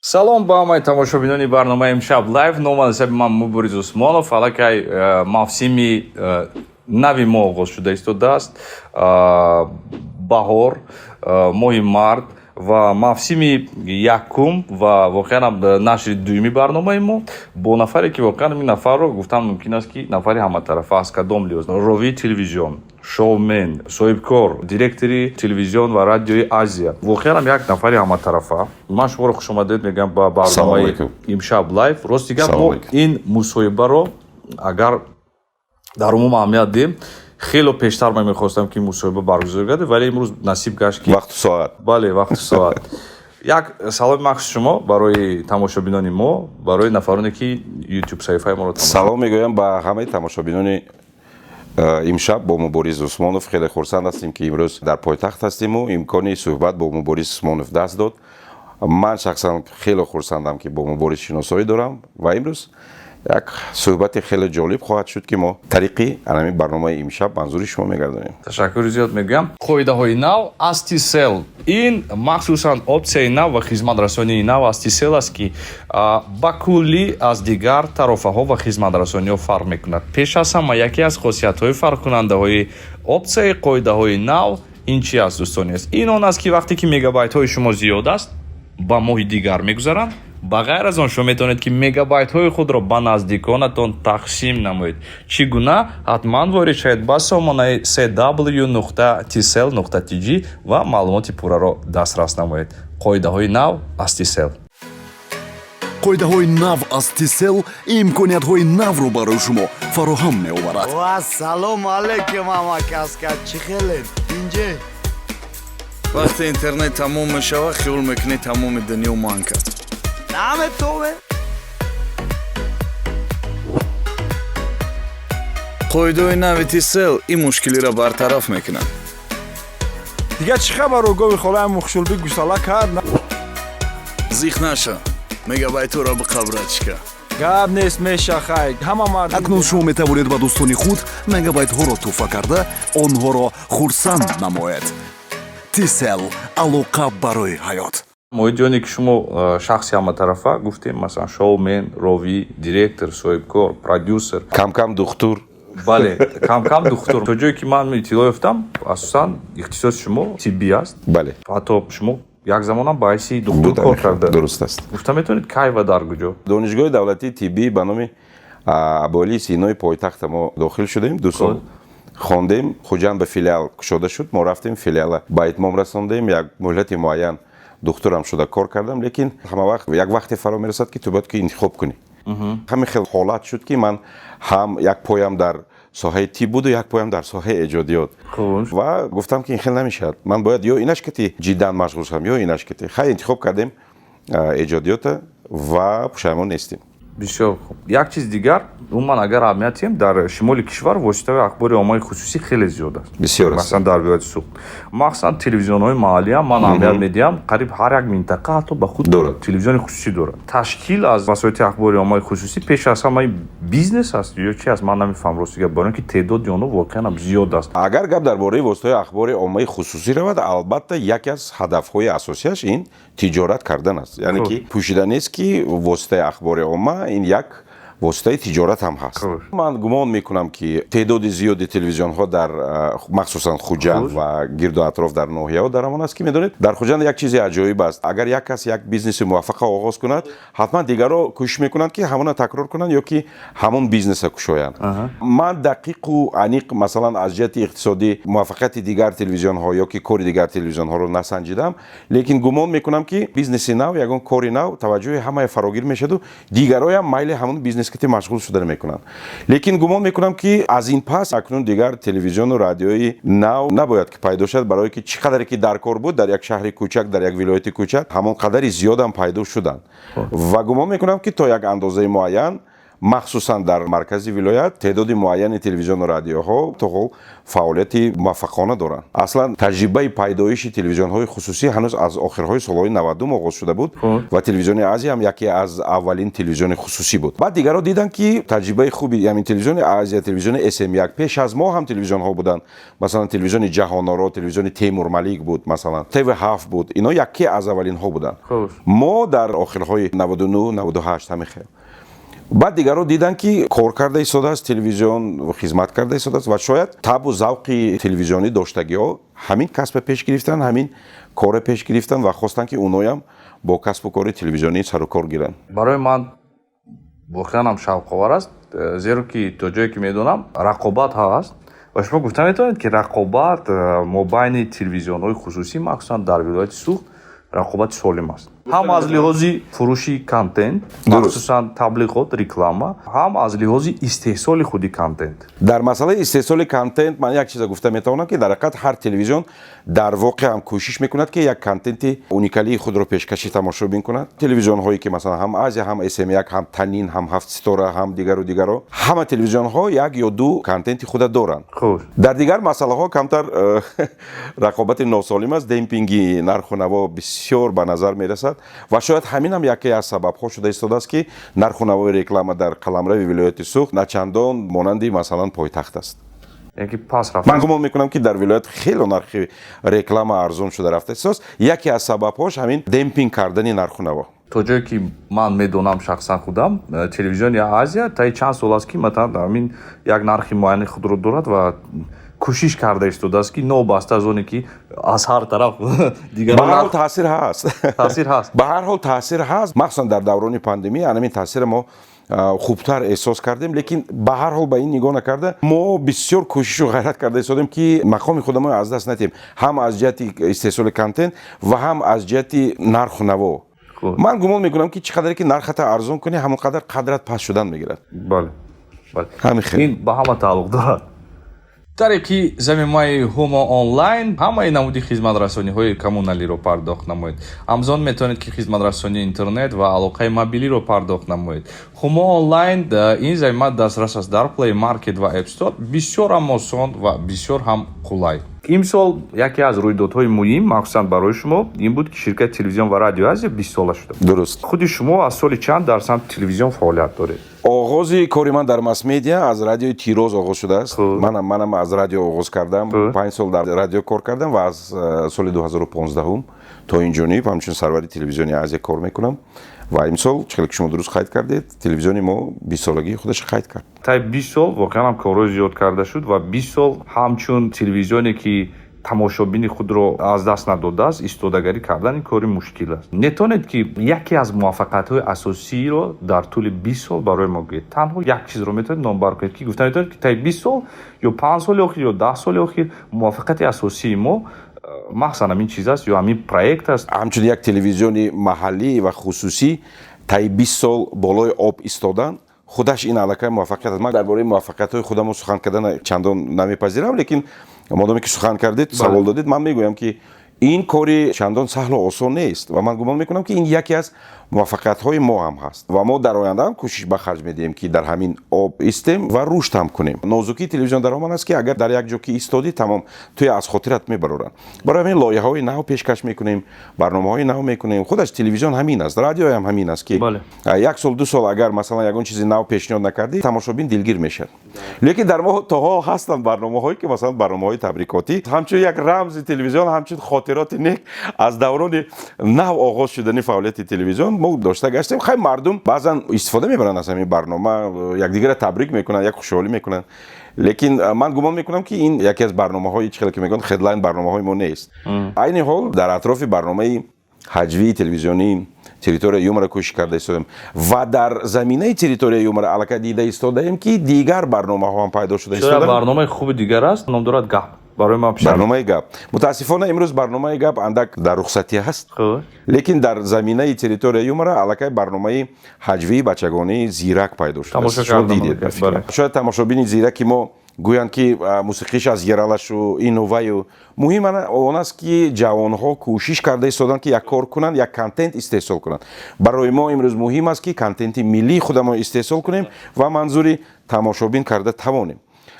Салом ба ҳамаи тамошобинони барномаи имшаб лайв. Нома ҳисаби ман Муборис Усмонов. Аллакай мавсими нави мо оғоз шуда истодааст. Баҳор, моҳи март ва мавсими якум ва воқеан нашри дуюми барномаи мо бо нафаре ки воқеан ин нафарро гуфтам мумкин аст ки нафари ҳаматарафа аст. Кадом лиҳоз? Рови телевизион, шоумен, соҳибкор, директори телевизион ва радиои Азия. Воқеан як нафари ҳаматарафа. Ман шуморо хушомадед мегӯям ба барномаи имшаб лайв. Рости гап мо ин мусоҳибаро агар дар умум аҳамият диҳем, хело пештар ман мехостам ки мусоҳиба баргузор гардид, вале имрӯз насиб гашт ки вақту соат. Бале, вақту соат. Як саломи махсус шумо барои тамошобинони мо, барои нафароне ки YouTube саҳифаи моро тамошо. Салом мегӯям ба ҳамаи тамошобинони имшаб бо Муборис Усмонов. Хеле хурсанд ҳастем ки имрӯз дар пойтахт ҳастему имкони суҳбат бо Муборис Усмонов даст дод. Ман шахсан хеле хурсандам ки бо Муборис шиносоӣ дорам ва имрӯз як суҳбати хеле ҷолиб хоҳад шуд ки мо тариқи анами барномаи имшаб манзури шумо мегардонем. Ташаккури зиёд мегӯям. Қоидаҳои нав аз Тисел. Ин махсусан опсияи нав ва хизматрасонии нав аз Тисел аст ки ба куллӣ аз дигар тарофаҳо ва хизматрасониҳо фарқ мекунад. Пеш аз ҳама яке аз хосиятҳои фарқкунандаҳои опсияи қоидаҳои нав ин чи аст дӯстони аст? Ин он аст ки вақте ки мегабайтҳои шумо зиёд аст ба моҳи дигар мегузаранд. Ба ғайр аз он шумо метавонед ки мегабайтҳои худро ба наздиконатон тақсим намоед. Чӣ гуна? Ҳатман ворид шавед ба сомонаи cw.tsel.tg ва маълумоти пурраро дастрас намоед. Қоидаҳои нав аз Тисел. қоидаҳои нав аз Тисел имкониятҳои навро барои шумо фароҳам меоварад. Ассалому алайкум амакаска, чӣ хелед? Инҷе вақте интернет тамом мешава, хиёл мекунед тамоми дунё манг аст. Наметове қоидаҳои нави Тисел ин мушкилиро бартараф мекунад. Дигар чӣ хабар огови холаи мухшулби гусала кард? Зих наша, мегабайтҳоро биқабрад чика. Гап нест мешахай. Ҳама мардум акнун шумо метавонед ба дӯстони худ мегабайтҳоро туҳфа карда онҳоро хурсанд намоед. Тисел алоқа барои ҳаёт. моҳити ҷоне ки шумо шахси ҳаматарафа гуфтем, масалан шоумен, рови, директор, соҳибкор, продюсер, Кам-кам духтур. бале, кам-кам духтур. То ҷое ки ман иттилоъ ёфтам, асосан ихтисоси шумо тиббӣ аст. Бале. ҳатто шумо як замонам ба ҳайси духтур кор карда. Дуруст аст. Гуфта метавонед кай ва дар куҷо? донишгоҳи давлатии тиббӣ ба номи Абуалии Синои пойтахта мо дохил шудем. 2 сол хондем. Хуҷанд ба филиал кушода шуд. Мо рафтем филиала ба итмом расондем. Як муҳлати муайян духтурам шуда кор кардам, лекин ҳама вақт як вақте фаро мерасад ки ту бояд ки интихоб кунӣ. ҳамин хел ҳолат шуд ки ман ҳам як поям дар соҳаи тиб буду, як поям дар соҳаи эҷодиёт. Ва гуфтам ки ин хел намешавад. Ман бояд ё инаш кати ҷиддан машғул шавам, ё инаш кати. Хай интихоб кардем эҷодиёта ва пушаймон нестем. бисёр хуб. Як чиз дигар, умуман агар аҳамият диҳем, дар шимоли кишвар воситаҳои ахбори оммаи хусусӣ хеле зиёд аст. Бисёр аст. Масалан дар вилояти Суғд. Махсусан телевизионҳои маҳаллӣ ҳам ман аҳамият медиҳам. Қариб ҳар як минтақа ҳатто ба худ Дорад. телевизиони хусусӣ дорад. Ташкил аз васоити ахбори оммаи хусусӣ пеш аз ҳама бизнес аст ё чи аст? Ман намефаҳмам ростига, бо он ки теъдоди онҳо воқеан ҳам зиёд аст. Агар гап дар бораи воситаҳои ахбори оммаи хусусӣ равад, албатта яке аз ҳадафҳои асосияш ин тиҷорат кардан аст. Яъне ки пӯшида нест ки воситаи ахбори омма ин як воситаи тиҷорат ҳам ҳаст. Ман гумон мекунам ки теъдоди зиёди телевизионҳо дар махсусан Хуҷанд ва гирду атроф дар ноҳияҳо дар ҳамон аст ки медонед, дар Хуҷанд як чизи аҷоиб аст. Агар як кас як бизнеси муваффақа оғоз кунад, ҳатман дигарро кӯшиш мекунанд ки ҳамона такрор кунанд ё ки ҳамон бизнеса кушоянд. Ман дақиқу аниқ масалан аз ҷиҳати иқтисодӣ муваффақияти дигар телевизионҳо ё ки кори дигар телевизионҳоро насанҷидам, лекин гумон мекунам ки бизнеси нав, ягон кори нав таваҷҷӯҳи ҳамаи фарогир мешаваду, дигарҳо ҳам майли ҳамон бизнес кати машғул шуда мекунанд. Лекин гумон мекунам ки аз ин пас акнун дигар телевизиону радиои нав набояд ки пайдо шавад, барое ки чӣ қадаре ки дар кор буд дар як шаҳри кӯчак, дар як вилояти кӯчак ҳамон қадари зиёдам пайдо шуданд. Ва гумон мекунам ки то як андозаи муайян махсусан дар маркази вилоят теъдоди муайяни телевизиону радиоҳо то фаъолияти муваффақона доранд. Аслан таҷрибаи пайдоиши телевизионҳои хусусӣ ҳанӯз аз охирҳои солҳои 90 оғоз шуда буд ва телевизиони Азия ҳам яке аз аввалин телевизиони хусусӣ буд. Баъд дигарҳо диданд ки таҷрибаи хуби ҳамин телевизиони Азия, телевизиони SM1 пеш аз мо ҳам телевизионҳо буданд. Масалан телевизиони Ҷаҳоноро, телевизиони Теймур Малик буд, масалан TV7 буд. Ино яке аз аввалинҳо буданд. Мо дар охирҳои 99-98 ҳамин хел. баъд дигарҳо диданд ки кор карда истодааст телевизион, хизмат карда истодааст ва шояд табу завқи телевизионӣ доштагиҳо ҳамин касбе пеш гирифтанд, ҳамин коре пеш гирифтанд ва хостанд ки оноям бо касбу кори телевизионӣ сару кор гиранд. барои ман воқеан ҳам шавқовар аст, зеро ки то ҷое ки медонам рақобат ҳаст ва шумо гуфта метавонед ки рақобат мобайни телевизионҳои хусусӣ махсусан дар вилояти Суғд рақобати солим аст. ҳам аз лиҳози фурӯши контент, махсусан таблиғот, реклама, ҳам аз лиҳози истеҳсоли худи контент. дар масъалаи истеҳсоли контент ман як чиза гуфта метавонам ки дар ҳақиқат ҳар телевизион дар воқеъ ҳам кӯшиш мекунад ки як контенти уникалии худро пешкаши тамошобин кунад. телевизионҳое ки масалан ҳам Азия, ҳам SM1, ҳам Танин, ҳам Ҳафт Ситора, ҳам дигаро ҳама телевизионҳо як ё ду контенти худа доранд. дар дигар масъалаҳо камтар рақобати носолим аст, демпинги нарху наво бисёр ба назар мерасад ва шояд ҳамин ҳам яке аз сабабҳо шуда истодааст ки нарху навои реклама дар қаламрави вилояти Суғд начандон монанди масалан пойтахт аст. ман гумон мекунам ки дар вилоят хело нархи реклама арзон шуда рафта истодааст. яке аз сабабҳош ҳамин демпинг кардани нарху наво. то ҷое ки ман медонам шахсан худам телевизиони Азия таи чанд сол аст ки маталан ҳамин як нархи муайяни худро дорад ва кӯшиш карда истодааст ки нобаста аз оне ки аз ҳар тараф ба ҳар ҳол таъсир ҳаст. ба ҳар ҳол таъсир ҳаст, махсусан дар даврони пандемия ҳамин таъсира мо хубтар эҳсос кардем, лекин ба ҳар ҳол ба ин нигоҳ накарда мо бисёр кӯшишу ғайрат карда истодем ки мақоми худамон аз даст надиҳем, ҳам аз ҷиҳати истеҳсоли контент ва ҳам аз ҷиҳати нарху наво. ман гумон мекунам ки чӣ қадаре ки нархата арзон кунӣ ҳамон қадар қадрат паст шудан мегирад. ҳамин хел ин ба ҳама тааллуқ дорад. тареки замимаи ҳумо онлайн ҳамаи намуди хизматрасониҳои коммуналиро пардохт намоед. ҳамзон метавонед ки хизматрасонии интернет ва алоқаи мобилиро пардохт намоед. ҳумо онлайн ин замима дастрас аст дар Play Market ва App Store, бисёр ҳам осон ва бисёр ҳам қулай. имсол яке аз рӯйдодҳои муҳим махсусан барои шумо ин буд ки ширкати телевизион ва радио Азия 20 сола шуда. дуруст. худи шумо аз соли чанд дар самти телевизион фаъолият доред? оғози кори ман дар масс-медиа аз радиои Тироз оғоз шудааст. манам аз радио оғоз кардам, 5 сол дар радио кор кардам ва аз соли 2015 то инҷониб ҳамчун сарвари телевизиони Азия кор мекунам ва имсол чӣ хеле ки шумо дуруст қайд кардед, телевизиони мо 20 солагии худаш қайд кард. таи 20 сол воқеан ҳам корҳои зиёд карда шуд ва 20 сол ҳамчун телевизионе ки тамошобини худро аз даст надодааст, истодагарӣ кардан ин кори мушкил аст. метавонед ки яке аз муваффақиятҳои асосиро дар тӯли 20 сол барои мо гӯед. танҳо як чизро метавонед номбар кунед ки гуфта метавонед ки таи 20 сол ё 5 соли охир ё 10 соли охир муваффақияти асосии мо махсусан ҳамин чиз аст ё ҳамин проект аст. ҳамчун як телевизиони маҳаллӣ ва хусусӣ таи 20 сол болои об истодан худаш ин аллакай муваффақият аст. ман дар бораи муваффақиятҳои худамон сухан кардан чандон намепазирам, лекин модоме ки сухан кардед, савол додед, ман мегӯям ки ин кори чандон саҳлу осон нест ва ман гумон мекунам ки ин яке аз муваффақиятҳои мо ҳам ҳаст ва мо дар оянда ҳам кӯшиш ба харҷ медиҳем ки дар ҳамин об истем ва рушд ҳам кунем. нозукии телевизион дар оман аст ки агар дар як ҷо ки истодӣ тамом туи аз хотират мебароранд. барои ҳамин лоиҳаҳои нав пешкаш мекунем, барномаҳои нав мекунем. худаш телевизион ҳамин аст, радио ҳам ҳамин аст ки як сол ду сол агар масалан ягон чизи нав пешниҳод накардӣ, тамошобин дилгир мешавад. лекин дар мо тоҳо ҳастанд барномаҳое ки масалан барномаҳои табрикотӣ ҳамчун як рамзи телевизион, ҳамчун хотироти нек аз даврони нав оғоз шудани фаъолияти телевизион мо дошта гаштем. хай мардум баъзан истифода мебаранд аз ҳамин барнома, якдигарро табрик мекунанд, як хушҳолӣ мекунанд. лекин ман гумон мекунам ки ин яке аз барномаҳои чӣ хеле ки мегӯянд хедлайн барномаҳои мо нест. айни ҳол дар атрофи барномаи ҳаҷвии телевизионии территорияи юмора кӯшиш карда истодем ва дар заминаи территорияи юмора аллакай дида истодаем ки дигар барномаҳо ҳам пайдо шуда истоданд. барномаи хуби дигар аст, ном дорад гап. барои ман барномаи гап. мутаассифона имрӯз барномаи гап андак дар рухсатӣ ҳаст. лекин дар заминаи территорияи юмора аллакай барномаи ҳаҷвии бачагонии зирак пайдо шудааст. шояд тамошобини зираки мо гӯянд ки мусиқиш аз ералашу инуваю муҳим он аст ки ҷавонҳо кӯшиш карда истоданд ки як кор кунанд як контент истеҳсол кунанд. Барои мо имрӯз муҳим аст ки контенти миллии худамон истеҳсол кунем ва манзури тамошобин карда тавонем.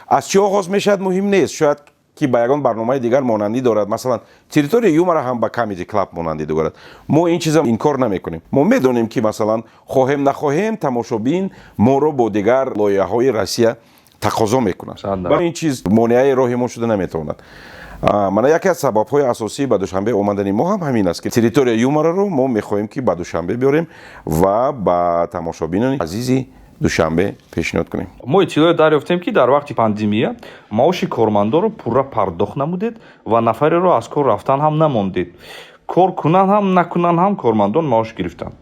аз чӣ оғоз мешавад муҳим нест, шояд ки ба ягон барномаи дигар монандӣ дорад, масалан территория юмора ҳам ба Comedy Club монандӣ дорад. мо ин чиза инкор намекунем. мо медонем ки масалан хоҳем нахоҳем тамошобин моро бо дигар лоиҳаҳои Россия тақозо мекунад. Барои ин чиз монеаи роҳи мо шуда наметавонад. мана яке аз сабабҳои асосии ба душанбе омадани мо ҳам ҳамин аст ки территория юмораро мо мехоҳем ки ба душанбе биёрем ва ба тамошобинони азизи душанбе пешниҳод кунем. мо иттилоъ дарёфтем ки дар вақти пандемия маоши кормандорро пурра пардохт намудед ва нафареро аз кор рафтан ҳам намондед. кор кунанд ҳам накунанд ҳам кормандон маош гирифтанд.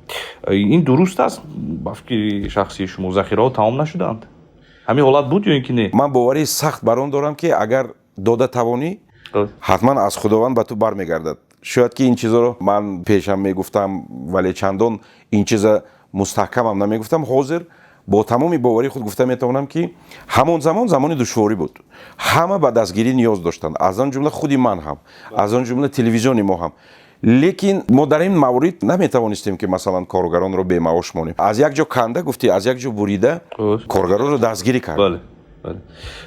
ин дуруст аст? ба фикри шахсии шумо захираҳо тамом нашуданд? ҳамин ҳолат буд ё ин ки не? ман боварии сахт бар он дорам ки агар дода тавонӣ ҳатман аз худованд ба ту бармегардад. шояд ки ин чизоро ман пешам мегуфтам вале чандон ин чиза мустаҳкамам намегуфтам. ҳозир бо тамоми боварии худ гуфта метавонам ки ҳамон замон замони душворӣ буд. ҳама ба дастгирӣ ниёз доштанд, аз он ҷумла худи ман ҳам, аз он ҷумла телевизиони мо ҳам. лекин мо дар ин маврид наметавонистем ки масалан коргаронро бемаош монем. аз як ҷо канда гуфтӣ, аз як ҷо бурида коргаронро дастгирӣ кард.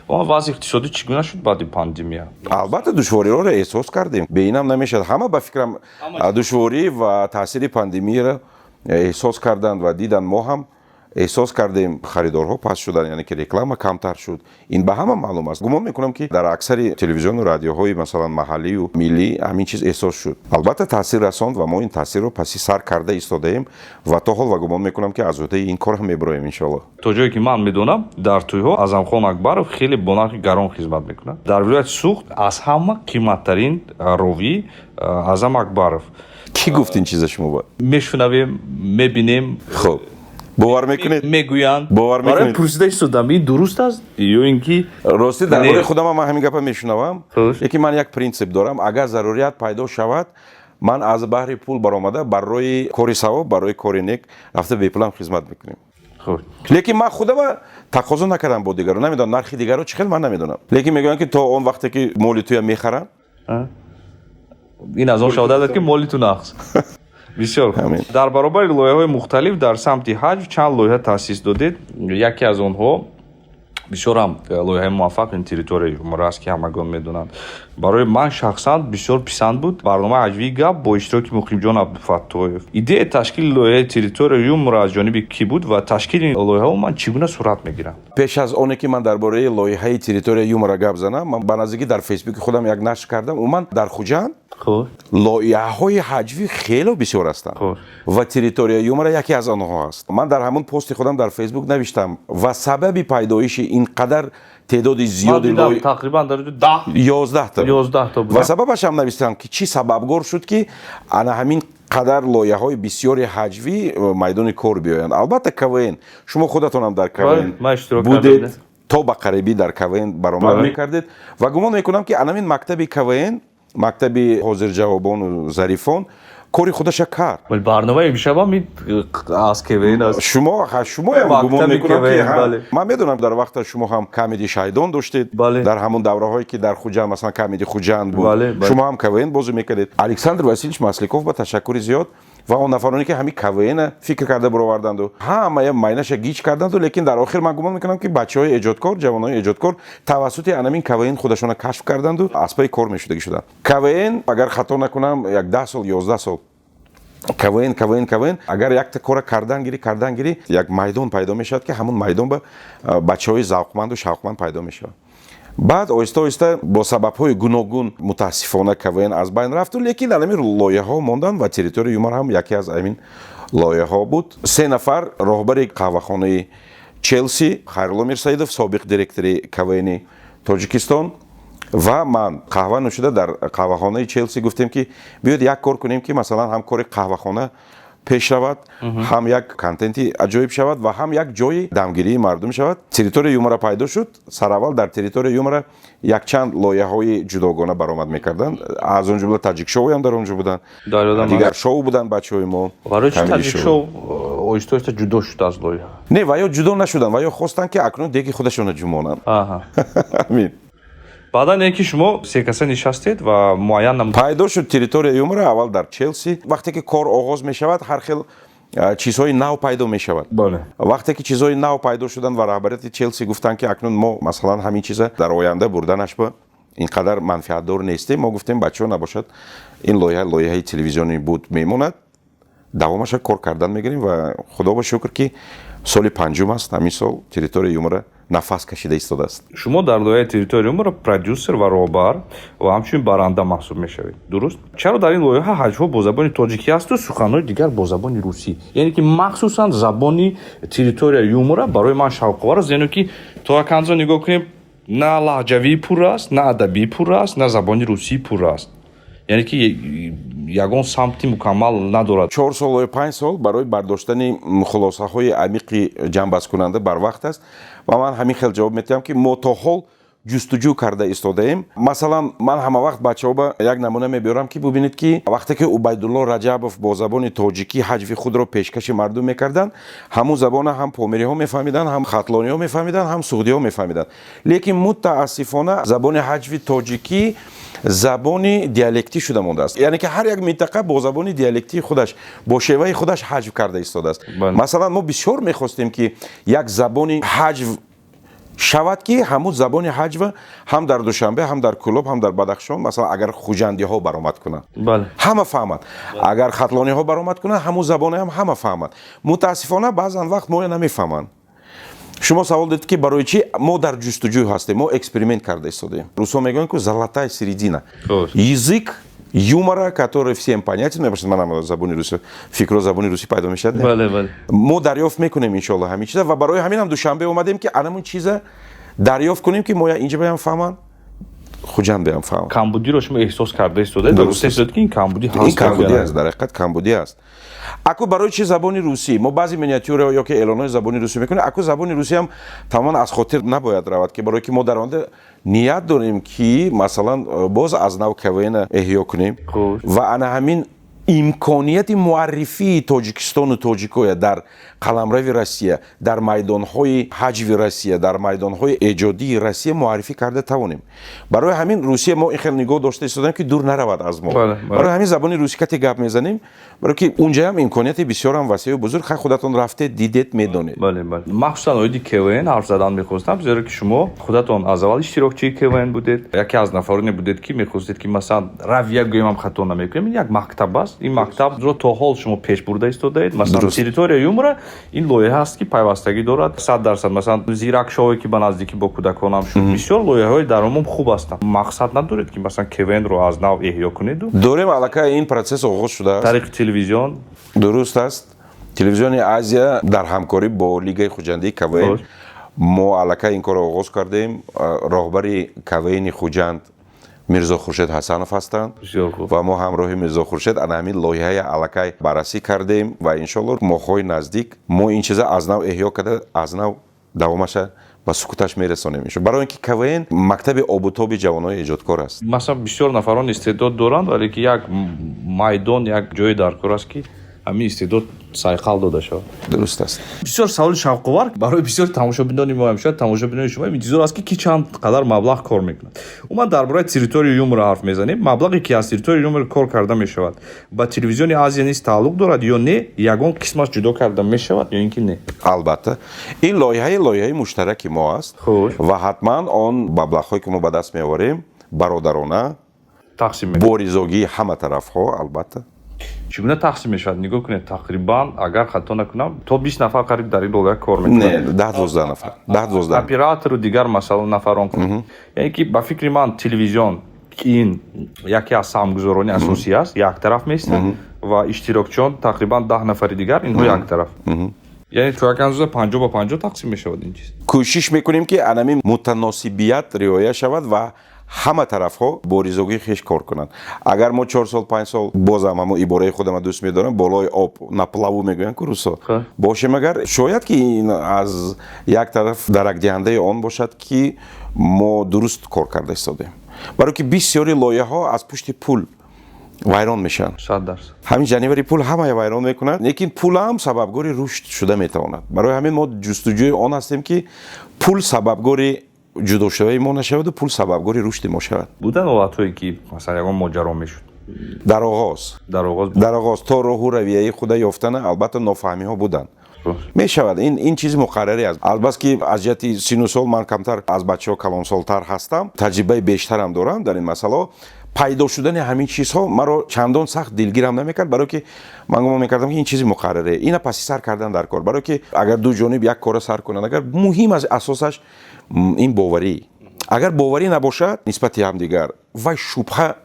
вазъи иқтисодӣ чӣ гуна шуд баъди пандемия? албатта душвориҳоро эҳсос кардем. бе инам намешавад. ҳама ба фикрам душворӣ ва таъсири пандемияро эҳсос карданд ва диданд. мо ҳам эҳсос кардем харидорҳо паст шуданд, яъне ки реклама камтар шуд. ин ба ҳама маълум аст. гумон мекунам ки дар аксари телевизиону радиоҳои масалан маҳаллию миллӣ ҳамин чиз эҳсос шуд. албатта таъсир расонд ва мо ин таъсирро паси сар карда истодаем ва то ҳол ва гумон мекунам ки азодаи ин кор ҳам мебароем иншоаллоh. то ҷое ки ман медонам дар тӯйҳо Азамхон Акбаров хеле бо нархи гарон хизмат мекунад. дар вилояти Суғд аз ҳама қиматтарин ровӣ Азам Акбаров. кӣ гуфт ин чиза шумо? мешунавем, мебинем. хуб бовар мекунед? мегӯянд. бовар мекунед? барои пурсида истодам ин дуруст аст ё ин ки рости дар бораи худам ман ҳамин гапа мешунавам. лекин ман як принсип дорам. агар зарурият пайдо шавад ман аз баҳри пул баромада барои кори савоб, барои кори нек рафта бепулам хизмат мекунем. лекин ман худама тақозо накардам бо дигаро. намедонам нархи дигаро чӣ хел, ман намедонам. лекин мегӯянд ки то он вақте ки моли туя мехарам, ин аз он шавода дад ки моли ту нақс. бисёр хуб. дар баробари лоиҳаҳои мухталиф дар самти ҳаҷ чанд лоиҳа таъсис додед. яке аз онҳо бисёр ҳам лоиҳаи муваффақ ин территорияи юмора аст ки ҳамагон медонанд. барои ман шахсан бисёр писанд буд барномаи ҳаҷвии гап бо иштироки муқимҷон абдуфаттоҳев. идеяи ташкили лоиҳаи территорияи юмора аз ҷониби кӣ буд ва ташкили лоиҳаҳо ман чӣ гуна сурат мегиранд? пеш аз оне ки ман дар бораи лоиҳаи территорияи юмора гап занам, ман ба наздикӣ дар фейсбуки худам як нашр кардам. умуман дар хуҷанд лоиҳаҳои ҳаҷвӣ хело бисёр ҳастанд ва территорияи юмора яке аз онҳо аст. ман дар ҳамон пости худам дар фейсбук навиштам ва сабаби пайдоиши ин қадар теъдоди зиёди тақрибан дар 11 та ва сабабаш ҳам навистам ки чӣ сабабгор шуд ки ана ҳамин қадар лоиҳаҳои бисёри ҳаҷвӣ майдони кор биёянд. албатта КВН, шумо худатонам дар КВН будед, то ба қарибӣ дар КВН баромад мекардед ва гумон мекунам ки анамин мактаби КВН, мактаби ҳозирҷавобону зарифон кори худаша кард. барномаи имшабам аз КВН аст. шумоям гумон мекунам ки ман медонам дар вақта шумо ҳам Comedy Шайдон доштед. дар ҳамон давраҳое ки дар хуҷанд масалан Comedy Хуҷанд буд, шумо ҳам КВН бозӣ мекардед. Александр Васильевич Масликов ба ташаккури зиёд ва он нафароне ки ҳамин КВН фикр карда бароварданду ҳамая майнаша гич карданду, лекин дар охир ман гумон мекунам ки бачаҳои эҷодкор, ҷавонои эҷодкор тавассути анамин КВН худашона кашф карданду аз паи кор мешудагӣ шуданд. КВН агар хато накунам як 10 сол 11 сол КВН агар якта кора кардангирӣ як майдон пайдо мешавад ки ҳамон майдон ба бачаҳои завқманду шавқманд пайдо мешавад. баъд оҳиста оҳиста бо сабабҳои гуногун мутаассифона КВН аз байн рафту, лекин анамин лоиҳаҳо мондан ва территорияи юмора ҳам яке аз амин лоиҳаҳо буд. 3 нафар роҳбари қаҳвахонаи Челси, Хайрулло Мирсаидов, собиқ директори КВН Тоҷикистон ва ман қаҳва нӯшида дар қаҳвахонаи Челси гуфтем ки биёд як кор кунем ки масалан ҳам кори қаҳвахона пеш равад, ҳам як контенти аҷоиб шавад ва ҳам як ҷои дамгирии мардум шавад. территорияи юмора пайдо шуд. сараввал дар территорияи юмора якчанд лоиҳаҳои ҷудогона баромад мекарданд. аз он ҷумла таҷик шоуи ҳам дар он ҷо буданд, дигар шоу буданд бачаҳои мо. барои чӣ таҷик шоу оҳиста ҷудо шуда аз лоиҳа. не ва ё ҷудо нашудан ва ё хостанд ки акнун деги худашона ҷумонанд. Аҳа. амин. баъдан яке шумо се каса нишастед ва муайян намуд. пайдо шуд территорияи юмра аввал дар Челси. вақте ки кор оғоз мешавад ҳар хел чизҳои нав пайдо мешавад. бале вақте ки чизҳои нав пайдо шуданд ва раҳбарияти Челси гуфтанд ки акнун мо масалан ҳамин чиза дар оянда бурданаш ба инқадар манфиатдор нестем, мо гуфтем бачаҳо набошад ин лоиҳаи телевизиони буд мемонад, давомаша кор кардан мегирем ва худо ба шукр ки соли панҷум аст ҳамин сол территорияи юмра нафас кашида истодааст. шумо дар лоиҳаи территорияи умра продюсер ва роҳбар ва ҳамчунин баранда маҳсуб мешавед, дуруст? чаро дар ин лоиҳа ҳаҷвҳо бо забони тоҷикӣ асту суханҳои дигар бо забони русӣ, яъне ки махсусан забони территорияи юмра барои ман шавқовар аст, зено ки то яканҷо нигоҳ кунем на лаҳҷавии пур аст, на адабии пур аст, на забони русии пур аст, яъне ки ягон самти мукаммал надорад. 4 сол ё 5 сол барои бардоштани хулосаҳои амиқи ҷамъбазкунанда барвақт аст ва ман ҳамин хел ҷавоб медиҳам ки мо то ҳол ҷустуҷӯ карда истодаем. масалан ман ҳама вақт бачаҳо ба як намуна мебиёрам ки бубинед ки вақте ки убайдулло раҷабов бо забони тоҷикӣ ҳаҷви худро пешкаши мардум мекарданд, ҳамун забона ҳам помириҳо мефаҳмиданд, ҳам хатлониҳо мефаҳмиданд, ҳам суғдиҳо мефаҳмиданд. лекин мутаассифона забони ҳаҷви тоҷикӣ забони диалектӣ шуда мондааст, яъне ки ҳар як минтақа бо забони диалектии худаш бо шеваи худаш ҳаҷв карда истодааст. масалан мо бисёр мехостем ки як забони ҳаҷв шавад ки ҳамун забони ҳаҷва ҳам дар Душанбе, ҳам дар Кӯлоб, ҳам дар Бадахшон, масалан агар хуҷандиҳо баромад кунанд ҳама фаҳмад, агар хатлониҳо баромад кунанд ҳамун забоне ҳам ҳама фаҳмад. мутаассифона баъзан вақт мо намефаҳманд. шумо савол додед ки барои чи мо дар ҷустуҷӯ ҳастем, мо эксперимент карда истодем. русҳо мегӯянд ки золотая середина, язык юмора, который всем понятен, мебошад манам забони руси фикро забони русӣ пайдо мешавад. бале мо дарёфт мекунем иншоалло ҳамин чиза ва барои ҳамин ҳам душанбе омадем ки анамун чиза дарёфт кунем ки мо инҷа беам фаҳманд, хуҷанд беам фаҳманд. камбудиро шумо эҳсос карда истодед ва гуфта истодед ки ин камбудӣ ҳаст. ин камбудӣ аст, дар ҳақиқат камбудӣ аст. аку барои чи забони русӣ мо баъзе миниатюраҳо ё ки эълонҳои забони русӣ мекунем, аку забони русӣ ҳам тамоман аз хотир набояд равад, ки барое ки мо дар онда ният дорем ки масалан боз аз нав КВН эҳё кунем ва ана ҳамин имконияти муаррифии тоҷикистону тоҷикоя дар қаламрави Россия, дар майдонҳои ҳаҷви Россия, дар майдонҳои эҷодии Россия муаррифӣ карда тавонем. барои ҳамин Русия мо ин хел нигоҳ дошта истодем ки дур наравад аз мо. барои ҳамин забони русӣ кате гап мезанем, барое ки унҷаам имконияти бисёрам васеъу бузург, хай худатон рафте дидед медонед. махсусан оиди КВН ҳарф задан мехостам, зеро ки шумо худатон аз аввал иштирокчии КВН будед, яке аз нафароне будед ки мехостед ки масалан равия гӯем хато намекунем, ин як мактаб аст. ин мактабро то ҳол шумо пеш бурда истодаед. масалан территорияи юмра ин лоиҳа аст ки пайвастагӣ дорад 100%. масалан зиракшовое ки ба наздикӣ бо кӯдаконам шуд, бисёр лоиҳаҳои дар умум хуб ҳастанд. мақсад надоред ки масалан КВНро аз нав эҳё кунеду? дорем аллакай ин процесс оғоз шудааст. тариқи телевизион. дуруст аст. телевизиони Азия дар ҳамкорӣ бо лигаи хуҷандии КВН мо аллакай ин корро оғоз кардем. роҳбари КВНи хуҷанд Мирзо Хуршед Ҳасанов ҳастанд ва мо ҳамроҳи Мирзо Хуршед ана ҳамин лоиҳаи аллакай баррасӣ кардем ва иншоалло моҳҳои наздик мо ин чиза аз нав эҳё карда аз нав давомаша ба сукуташ мерасонем. барои ин ки КВН мактаби обутоби ҷавонони эҷодкор аст. масалан бисёр нафарон истеъдод доранд, вале ки як майдон, як ҷое дар кор аст ки ҳамин истеъдод сайқал дода шавад. дуруст аст. бисёр саволи шавқовар барои бисёр тамошобинони мо ҳам шояд тамошобинони шумо интизор аст ки чанд қадар маблағ кор мекунад. уман дар бораи территорияи юмра ҳарф мезанем. маблағе ки аз территорияи юмра кор карда мешавад ба телевизиони Азия низ тааллуқ дорад ё не? ягон қисмаш ҷудо карда мешавад ё ин ки не? албатта ин лоиҳаи муштараки мо аст ва ҳатман он маблағҳое ки мо ба даст меорем бародарона тақсим бо ризогии ҳама тарафҳо. албатта чӣ гуна тақсим мешавад? нигоҳ кунед тақрибан агар хато накунам то 20 нафар қариб дар ин лоиҳа кор мекунанд. не 10-12 нафар. 10-12 оператору дигар масалан нафарон яъне ки ба фикри ман телевизион ин яке аз самгузорони асосӣ аст, як тараф меистад ва иштирокчиён тақрибан 10 нафари дигар инҳо як тараф. яъне чӯяканзуза 50 ба 50 тақсим мешавад ин чиз. кӯшиш мекунем ки анамин мутаносибият риоя шавад ва ҳама тарафҳо бо ризогии хеш кор кунанд. агар мо 4 сол 5 сол бозам ҳамон ибораи худам дӯст медорам, болои об на плаву мегӯянд ку русо бошем, агар шояд ки ин аз як тараф даракдиҳандаи он бошад ки мо дуруст кор карда истодем. барое ки бисёри лоиҳаҳо аз пушти пул вайрон мешан. 100%. ҳамин ҷанивари пул ҳамаи вайрон мекунад, лекин пулам сабабгори рушд шуда метавонад. Барои ҳамин мо ҷустуҷӯи он ҳастем, ки пул сабабгори ҷудошаваи мо нашаваду пул сабабгори рушди мо шавад. Будан ҳолатҳое ки масалан ягон моҷаро мешуд. дар оғоз то роҳу равияи худа ёфтана албатта нофаҳмиҳо буданд. мешавад, ин чизи муқарраре аст. албатта ки аз ҷиҳати сину сол ман камтар аз бачаҳо калонсолтар ҳастам, таҷрибаи бештарам дорам дар ин масъалаҳо. пайдо шудани ҳамин чизҳо маро чандон сахт дилгирам намекард, барое ки ман гумон мекардам ки ин чизи муқарраре, ина паси сар кардан дар кор, барое ки агар ду ҷониб як кора сар кунанд, агар муҳим аз асосаш ин боварӣ, агар боварӣ набошад нисбати ҳамдигар, вай шубҳа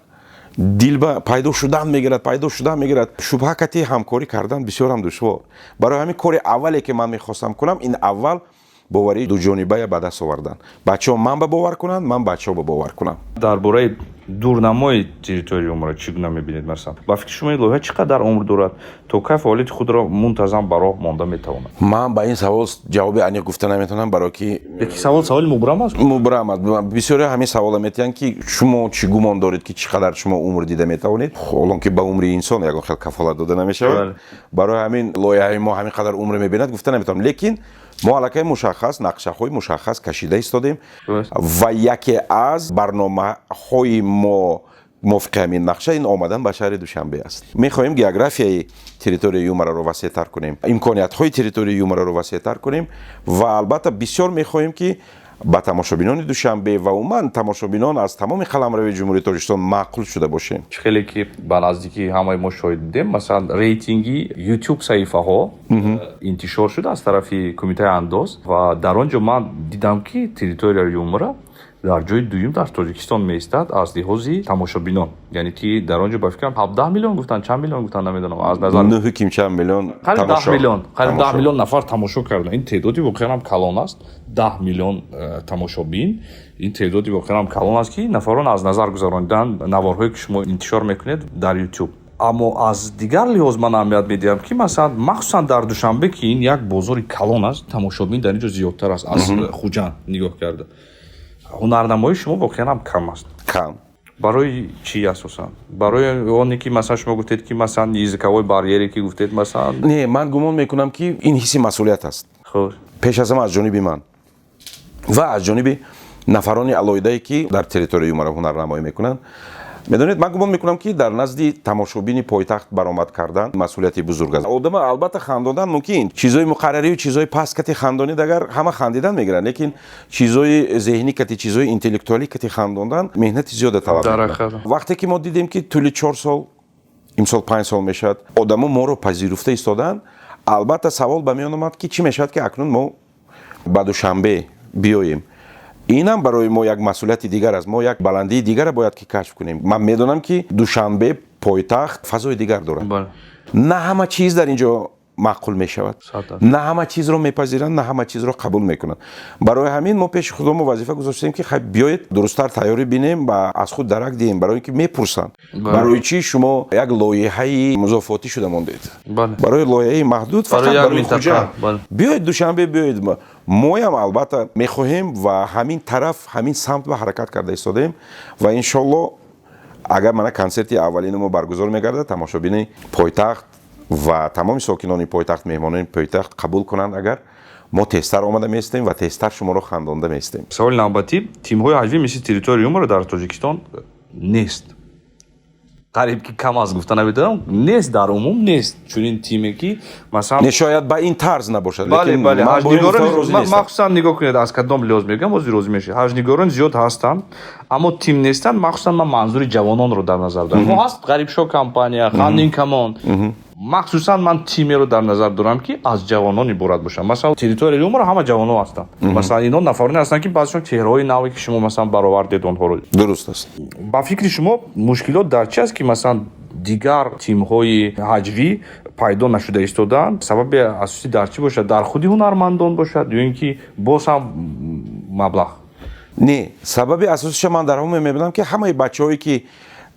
дилба пайдо шудан мегирад. шубҳа кати ҳамкорӣ кардан бисёрам душвор. барои ҳамин кори аввале ки ман мехостам кунам, ин аввал боварии дуҷонибая ба даст овардан. бачаҳо ман ба бовар кунанд, ман бачаҳо ба бовар кунам. дар бораи дурнамои территориумро чӣ гуна мебинед? Масалан, ба фикри шумо ин лоиҳа чӣ қадар умр дорад, то кай фаъолияти худро мунтазам ба роҳ монда метавонад? ман ба ин савол ҷавоби аниқ гуфта наметавонам, барое ки яки саволи мубрам аст. мубрам аст. бисёре ҳамин савола метиҳанд, ки шумо чӣ гумон доред, ки чӣ қадар шумо умр дида метавонед? олон ки ба умри инсон ягон хел кафолат дода намешавад. барои ҳамин лоиҳаи мо ҳамин қадар умр мебинад гуфта наметавонам, лекин мо аллакай мушаххас нақшаҳои мушаххас кашида истодем ва яке аз барномаҳои мо мувофиқи ҳамин нақша ин омадан ба шаҳри Душанбе аст. мехоҳем географияи территорияи Юмараро васеътар кунем, имкониятҳои территорияи Юмараро васеътар кунем ва албатта бисёр мехоҳем ки ба тамошобинони Душанбе ва умуман тамошобинон аз тамоми қаламравии Ҷумҳурии Тоҷикистон маъқул шуда бошем. хеле ки ба наздики ҳамаи мо шоҳид будем, масалан рейтинги YouTube саҳифаҳо интишор шуда аз тарафи Кумитаи андоз ва дар он ҷо ман дидам ки территорияи Юмра дар ҷои дуюм дар Тоҷикистон меистад аз лиҳози тамошобинон. яъне ки дар он ҷо ба фикрам 17 миллион гуфтанд, чанд миллион гуфтанд намедонам, аз назар 9 миллион қариб 10 миллион, қариб 10 миллион нафар тамошо карданд. ин теъдоди воқеан калон аст. 10 миллион тамошобин, ин теъдоди воқеан калон аст ки нафарон аз назар гузаронидан наворҳое ки шумо интишор мекунед дар YouTube. аммо аз дигар лиҳоз ман аҳамият медиҳам ки масалан махсусан дар Душанбе ки ин як бозори калон аст, тамошобин дар ин ҷо зиёдтар аст аз Хуҷанд нигоҳ карда. ҳунарнамои шумо воқеан кам аст. кам. барои чӣ асосан? барои оне ки масалан шумо гуфтед ки масалан языковой барьере ки гуфтед масалан? не, ман гумон мекунам ки ин ҳисси масъулият аст. Худ пеш аз ҳама аз ҷониби ман ва аз ҷониби нафарони алоҳидае ки дар территорияи Юмара ҳунарнамоӣ мекунанд. медонед, ман гумон мекунам ки дар назди тамошобини пойтахт баромад кардан масъулияти бузург аст. одама албатта хандодан мумкин чизои муқаррарию чизои паст кати хандонид агар ҳама хандидан мегиранд, лекин чизои зеҳнӣ кати чизои интеллектуалӣ кати хандодан меҳнати зиёда талаб мекунад. вақте ки мо дидем ки тӯли 4 сол имсол 5 сол мешавад одамо моро пазируфта истодан, албатта савол ба меон омад ки чӣ мешавад ки акнун мо ба Душанбе биёем. инам барои мо як масъулияти дигар аст. мо як баландии дигара бояд ки кашф кунем. ман медонам ки Душанбе пойтахт фазои дигар дорад. на ҳама чиз дар ин ҷо маъқул мешавад, на ҳама чизро мепазиранд, на ҳама чизро қабул мекунанд. барои ҳамин мо пеши худмо вазифа гузоштем ки хай биёед дурусттар тайёрӣ бинем ва аз худ дарак диҳем, барои ки мепурсанд барои чӣ шумо як лоиҳаи музофотӣ шуда мондед. барои лоиҳаи маҳдуд фақат барои Хуҷанд биёед Душанбе биёед. моям албатта мехоҳем ва ҳамин тараф ҳамин самт ва ҳаракат карда истодем ва иншоалло агар мана консерти аввалини мо баргузор мегардад, тамошобини пойтахт ва тамоми сокинони пойтахт, меҳмонони пойтахт қабул кунанд, агар мо тезтар омада меистем ва тезтар шуморо хандонда меистем. саволи навбатӣ, тимҳои ҳаҷвӣ мисли территорияи Юмра дар Тоҷикистон нест. қариб ки кам аз гуфта намедонам, нест, дар умум нест чунин тиме ки масалан не шояд ба ин тарз набошад, бале махсусан нигоҳ кунед аз кадом лиҳоз мегӯям, ози розӣ мешавед. ҳажнигорон зиёд ҳастанд, аммо тим нестанд. махсусан ман манзури ҷавононро дар назар дорам. мо ҳаст ғарибшо компания, хандин камон. махсусан ман тимеро дар назар дорам ки аз ҷавонон иборат бошад. масалан территорияи Юмра ҳама ҷавонон ҳастанд. масалан ино нафароне ҳастанд ки баъзишон чеҳраҳои наве ки шумо масалан баровардед онҳоро. дуруст аст. ба фикри шумо мушкилот дар чи аст ки масалан дигар тимҳои ҳаҷвӣ пайдо нашуда истодаанд? сабаби асосӣ дар чӣ бошад? дар худи ҳунармандон бошад ё ин ки боз ҳам маблағ? не, сабаби асосиша ман дар ҳамин мебинам ки ҳамаи бачаҳое ки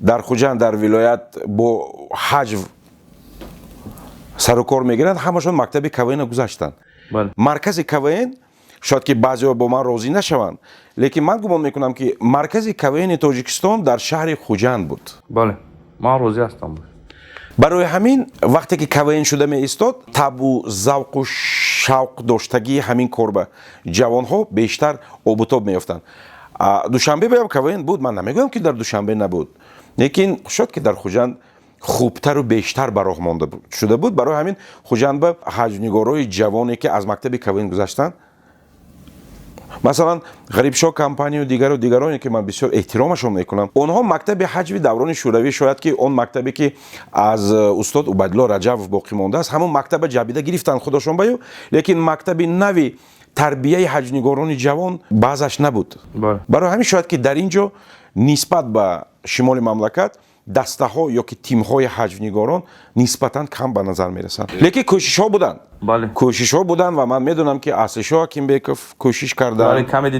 дар Хуҷанд дар вилоят бо ҳаҷв сару кор мегиранд, ҳамашон мактаби КВН гузаштанд. маркази КВН шояд ки баъзеҳо бо ман розӣ нашаванд, лекин ман гумон мекунам ки маркази КВН Тоҷикистон дар шаҳри Хуҷанд буд. ман розӣ ҳастам. барои ҳамин вақте ки КВН шуда меистод табу завқу шавқ доштагии ҳамин корба ҷавонҳо бештар обутоб меёфтанд. душанбе баям КВН буд, ман намегӯям ки дар душанбе набуд, лекин шуд ки дар хуҷанд хубтару бештар ба роҳ монда шуда буд. барои ҳамин хуҷандба ҳаҷнигорои ҷавоне ки аз мактаби КВН гузаштанд, масалан ғарибшоҳ компанию дигароне ки ман бисёр эҳтиромашон мекунам, онҳо мактаби ҳаҷви даврони шӯравӣ, шояд ки он мактабе ки аз устод убайдулло раҷабов боқӣ мондааст, ҳамон мактаба ҷабида гирифтанд худошон баё, лекин мактаби нави тарбияи ҳаҷнигорони ҷавон баъзаш набуд. барои ҳамин шояд ки дар ин ҷо нисбат ба шимоли мамлакат дастаҳо ё ки тимҳои ҳаҷвнигорон нисбатан кам ба назар мерасанд. Лекин кӯшишҳо буданд. Кӯшишҳо буданд ва ман медонам ки Аслишоҳ Акимбеков кӯшиш карданд. Камеди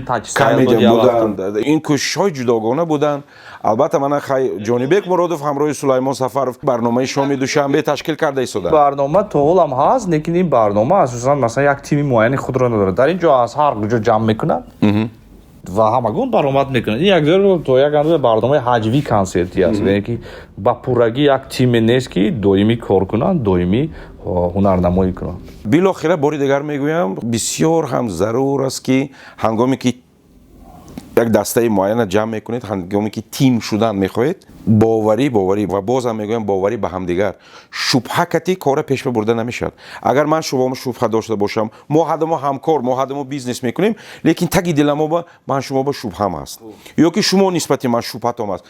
буданд. Ин кӯшишҳои ҷудогона буданд. Албатта мана хай Ҷонибек Муродов ҳамроҳи Сулаймон Сафаров барномаи шоми душанбе ташкил карда истоданд. барнома то ҳолам ҳаст, лекин ин барнома асосан масалан як тими муайяни худро надорад. Дар ин ҷо аз ҳар ҷо ҷамъ мекунад ва ҳамагон баромад мекунад. ин як то як андоза барномаи ҳаҷвӣ консерти аст, яъне ки ба пуррагӣ як тиме нест ки доимӣ кор кунанд, доимӣ ҳунарнамоӣ кунанд. Билохира бори дигар мегӯям, бисёр ҳам зарур аст ки ҳангоме ки як дастаи муайяна ҷамъ мекунед, ҳангоме ки тим шудан мехоҳед, боварӣ ва бозам мегӯям боварӣ ба ҳамдигар, шубҳа кати кора пеш бурда намешавад. Агар ман шумомо шубҳа дошта бошам, мо ҳадамо ҳамкор, мо ҳадамо бизнес мекунем, лекин таги диламо ба ман шумоба шубҳам аст, ё ки шумо нисбати ман шубҳатом аст.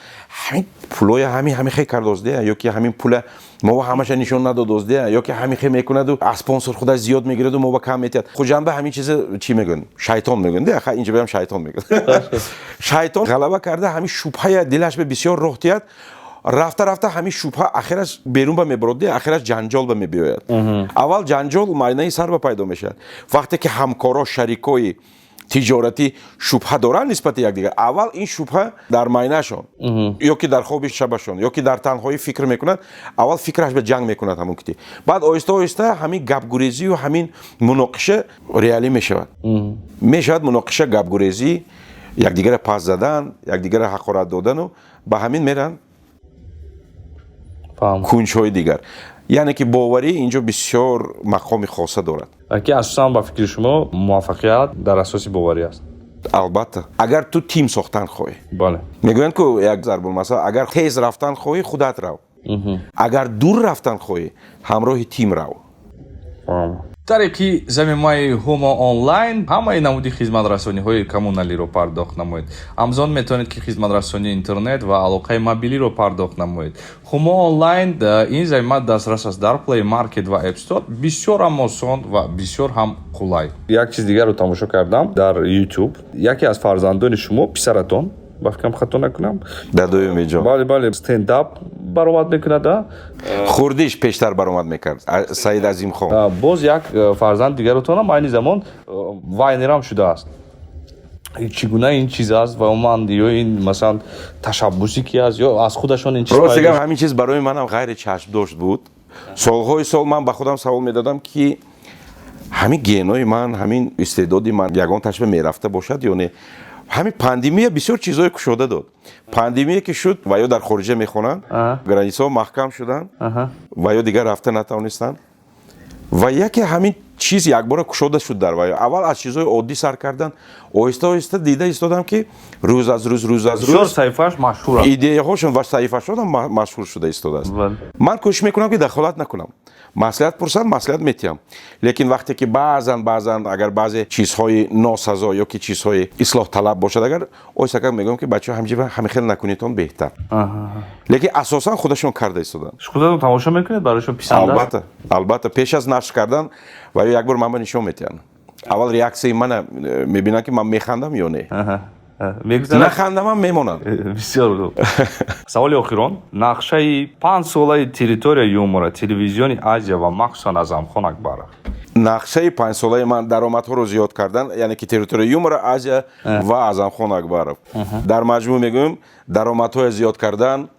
ҳамин пулоя ҳамин хе кардоздея, ё ки ҳамин пула мо ба ҳамаша нишон надодоздея, ё ки ҳамин хе мекунаду аз спонсор худаш зиёд мегираду мо ба кам метиҳад. хуҷанба ҳамин чиза чӣ мегӯянд? Шайтон мегӯянд. Аха инҷа баям шайтон мегӯянд. шайтон ғалаба карда ҳамин шубҳая дилаш ба бисёр роҳ диҳад. рафта ҳамин шубҳа ахираш берун ба мебарод, ахираш ҷанҷол ба мебиёяд. аввал ҷанҷол майнаи сар ба пайдо мешавад. вақте ки ҳамкоро шарикои тиҷоратӣ шубҳа доранд нисбати якдигар, аввал ин шубҳа дар майнаашон ё ки дар хоби шабашон ё ки дар танҳоӣ фикр мекунад, аввал фикраш ба ҷанг мекунад ҳамон кити. баъд оҳиста ҳамин гапгурезию ҳамин муноқиша реалӣ мешавад. мешавад муноқиша, гапгурезӣ, якдигара пас задан, якдигара ҳақорат додану ба ҳамин меранд кунҷҳои дигар. яъне ки боварӣ инҷо бисёр мақоми хоса дорад. ки асосан ба фикри шумо муваффақият дар асоси боварӣ аст. албатта агар ту тим сохтан хоҳӣ, мегӯянд ку як зарбулмасал, агар тез рафтан хоҳӣ худат рав, агар дур рафтан хоҳӣ ҳамроҳи тим рав. тариқи замимаи ҳумо онлайн ҳамаи намуди хизматрасониҳои коммуналиро пардохт намоед. ҳамзон метавонед ки хизматрасонии интернет ва алоқаи мобилиро пардохт намоед. ҳумо онлайн ин замима дастрас аст дар Play Market ва App Store. бисёр ҳам осон ва бисёр ҳам қулай. як чиз дигарро тамошо кардам дар YouTube. яке аз фарзандони шумо, писаратон, ба фикрам хато накунам, дар дуюми ҷо бале стендап баромад мекунад. хурдиш пештар баромад мекард, Саид Азимхон. боз як фарзанд дигаротонам айни замон вайнерам шудааст. чӣ гуна ин чиз аст ва ман ё ин масалан ташаббуси ки аст ё аз худашон ин чиз. ростигам ҳамин чиз барои манам ғайри чашмдошт буд. солҳои сол ман ба худам савол медодам ки ҳамин генои ман, ҳамин истеъдоди ман ягон ташба мерафта бошад ё не. ҳамин пандемия бисёр чизҳои кушода дод. пандемия ки шуд ва ё дар хориҷа мехонанд, границаҳо маҳкам шуданд ва ё дигар рафта натавонистанд. ва яке ҳамин чиз якбора кушода шуд дар ваё. аввал аз чизҳои оддӣ сар кардан, оҳиста дида истодам ки рӯз аз рӯз саҳифааш машҳур аст. идеяҳошон ва саҳифаашон машҳур шуда истодааст. ман кӯшиш мекунам ки дахолат накунам. маслиҳат пурсанд, маслиҳат метиҳам. лекин вақте ки баъзан агар баъзе чизҳои носазо ё ки чизҳои ислоҳталаб бошад, агар оҳистакак мегӯям ки бачаҳо ҳамин хел накунедон беҳтар. лекин асосан худашон карда истоданд. худатон тамошо мекунед, бароишон писанд? албатта пеш аз нашр кардан ва якбор ман ба нишон метиҳанд. аввал реаксияи мана мебинанд ки ман механдам ё не. нахандамам мемонад. бисёр саволи охирон, нақшаи 5 солаи территорияи юмора телевизиони Азия ва махсусан Азамхон Акбаров. нақшаи 5 солаи ман даромадҳоро зиёд кардан, яъне ки территорияи юмора Азия ва Азамхон Акбаров. дар маҷмӯъ мегӯем даромадҳои зиёд кардан,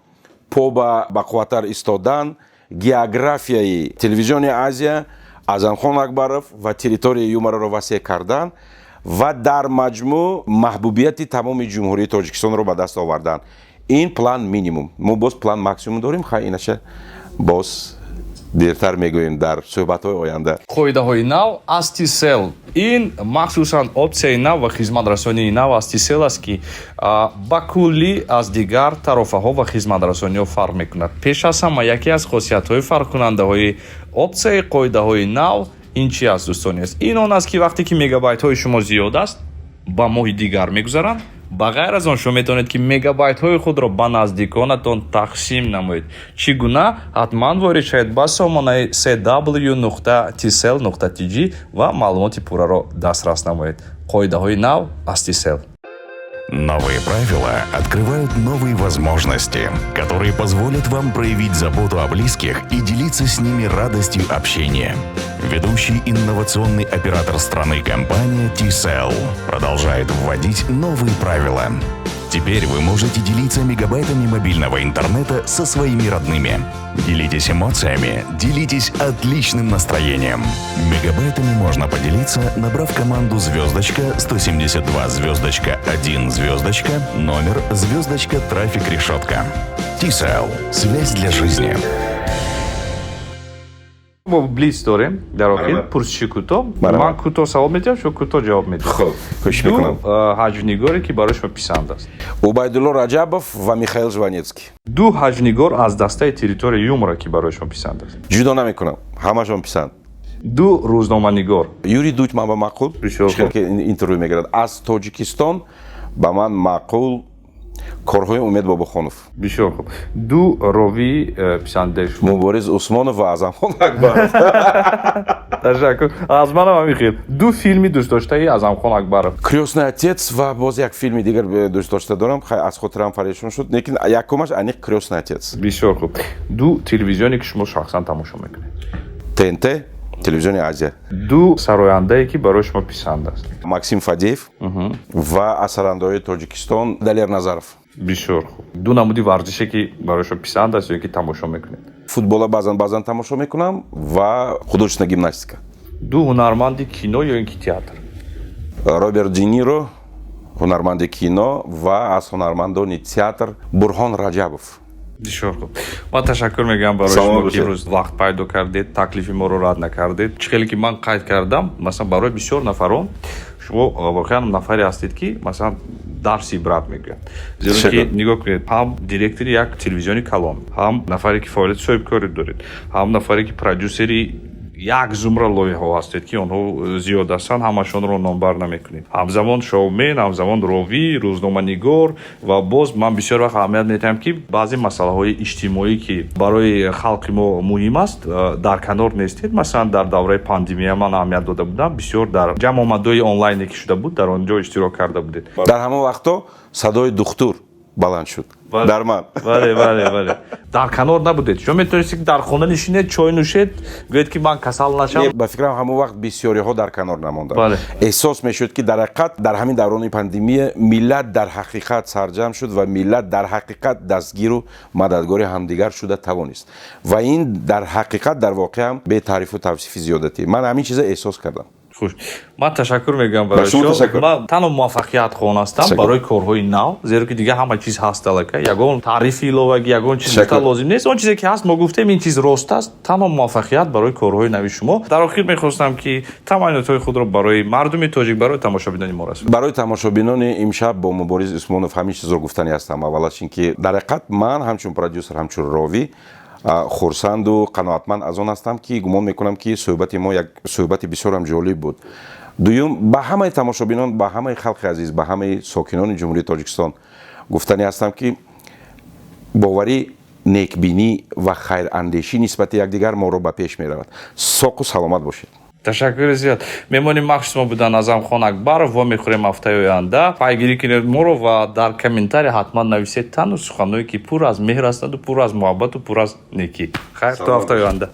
по ба қувваттар истодан, географияи телевизиони Азия, Азамхон Акбаров ва территорияи юмораро васеъ кардан ва дар маҷмӯъ маҳбубияти тамоми ҷумҳурии Тоҷикистонро ба даст овардан. ин план минимум. Мо боз план максимум дорем, хай инаша боз дертар мегӯем дар суҳбатҳои оянда. қоидаҳои нав аз Тисел. Ин махсусан опсияи нав ва хизматрасонии нав аз Тисел аст ки ба кулли аз дигар тарофаҳо ва хизматрасониҳо фарқ мекунад. Пеш аз ҳама яке аз хосиятҳои фарқкунандаҳои опсияи қоидаҳои нав ин чи аст дӯстони аст? Ин он аст ки вақте ки мегабайтҳои шумо зиёд аст ба моҳи дигар мегузаранд. ба ғайр аз он шумо метавонед ки мегабайтҳои худро ба наздиконатон тақсим намоед. Чӣ гуна? ҳатман ворид шавед ба сомонаи cw.tsel.tg ва маълумоти пурраро дастрас намоед. Қоидаҳои нав аз Тисел. Новые правила открывают новые возможности, которые позволят вам проявить заботу о близких и делиться с ними радостью общения. Ведущий инновационный оператор страны компания T-Cell продолжает вводить новые правила. Теперь вы можете делиться мегабайтами мобильного интернета со своими родными. Делитесь эмоциями, делитесь отличным настроением. Мегабайтами можно поделиться, набрав команду *172*1* номер *трафик решетка. T-Cell. Связь для жизни. мо блиц дорем дар охир пурсиши кӯтоҳ. Ман кӯтоҳ савол метиҳам, шумо кӯтоҳ ҷавоб медиҳед. Хуб, кӯшиш мекунам. Ду ҳаҷвнигоре ки барои шумо писанд аст. Убайдулло Раҷабов ва Михаил Жванецкий. Ду ҳаҷвнигор аз дастаи территорияи юмора ки барои шумо писанд аст. Ҷудо намекунам, ҳамашон писанд. Ду рӯзноманигор. Юрий Дудь ман ба маъқул Бисёр хуб. ки интервю мегирад. Аз Тоҷикистон ба ман маъқул корҳои Умед Бобохонов. Бисёр хуб. Ду ровии писандаи шумо. Мубориз Усмонов ва Азамхон Акбаров. Ташаккур. Аз манам ҳамин. Ду филми дӯстдоштаи Азамхон Акбаров. Крёстный отец ва боз як филми дигар дӯст дошта дорам. Хай аз хотирам фаришон шуд, лекин якумаш аниқ Крёстный отец. Бисёр хуб. Ду телевизионе ки шумо шахсан тамошо мекунед. ТНТ, телевизиони Азия. Ду сарояндае ки барои шумо писанд аст. Максим Фадеев ва асарандои Тоҷикистон Далер Назаров. Бисёр хуб. Ду намуди варзише ки барои шумо писанд аст ё ки тамошо мекунед. Футбола баъзан тамошо мекунам ва художественная гимнастика. Ду ҳунарманди кино ё ин ки театр. Роберт Де Ниро, ҳунарманди кино ва аз ҳунармандони театр Бурҳон Раҷабов. Бисёр хуб. Ман ташаккур мегӯям барои шумо ки имрӯз вақт пайдо кардед, таклифи моро рад накардед. Чӣ хеле ки ман қайд кардам, масалан барои бисёр нафарон шумо воқеан нафаре ҳастед ки масалан дарси ибрат мегӯяд. Зеро ки нигоҳ кунед, ҳам директори як телевизиони калон, ҳам нафаре ки фаъолияти соҳибкорӣ доред, ҳам нафаре ки продюсери як зумра лоиҳаҳо ҳастед ки онҳо зиёд ҳастанд, ҳамашонро номбар намекунед. Ҳамзамон шоумен, ҳамзамон ровӣ, рӯзноманигор ва боз ман бисёр вақт аҳамият медиҳам ки баъзе масъалаҳои иҷтимоӣ ки барои халқи мо муҳим аст, дар канор нестед. Масалан дар давраи пандемия ман аҳамият дода будам, бисёр дар ҷамъомадҳои онлайне ки шуда буд, дар он ҷо иштирок карда будед. Дар ҳамон вақтҳо садои духтур баланд шуд дар ман. Бале. Дар канор набудед. Шумо метавонистед ки дар хона нишинед, чой нӯшед, гӯед ки ман касал нашам. Ба фикрам ҳамон вақт бисёриҳо дар канор намонданд. Бале. Эҳсос мешуд ки дар ҳақиқат дар ҳамин даврони пандемия миллат дар ҳақиқат сарҷам шуд ва миллат дар ҳақиқат дастгиру мададгори ҳамдигар шуда тавонист. Ва ин дар ҳақиқат дар воқеам бе таърифу тавсифи зиёдатӣ. Ман ҳамин чиза эҳсос кардам. Хуш. Ман ташаккур мегӯям барои шумо. Ман танҳо муваффақиятхон ҳастам барои корҳои нав, зеро ки дигар ҳама чиз ҳаст аллакай. Ягон таърифи иловагӣ, ягон чиз гуфта лозим нест. Он чизе ки ҳаст мо гуфтем ин чиз рост аст. Танҳо муваффақият барои корҳои нави шумо. Дар охир мехостам ки таманниётҳои худро барои мардуми тоҷик, барои тамошобинони мо расонед. Барои тамошобинони имшаб бо Мубориз Усмонов ҳамин чизро гуфтани ҳастам. Аввалаш ин ки дар ҳақиқат ман ҳамчун продюсер, ҳамчун ровӣ хурсанду қаноатманд аз он ҳастам ки гумон мекунам ки суҳбати мо як суҳбати бисёрам ҷолиб буд. дуюм ба ҳамаи тамошобинон, ба ҳамаи халқи азиз, ба ҳамаи сокинони ҷумҳурии Тоҷикистон гуфтани ҳастам ки боварӣ, некбинӣ ва хайрандешӣ нисбати якдигар моро ба пеш меравад. Соқу саломат бошед. Ташаккури зиёд. Меҳмони махсус мо буданд Азамхон Акбаров. Ва мехӯрем ҳафтаи оянда. Пайгирӣ кунед моро ва дар комментария ҳатман нависед тану суханҳое ки пур аз меҳр ҳастанду пур аз муҳаббату пур аз некӣ. Хайр, то ҳафтаи оянда.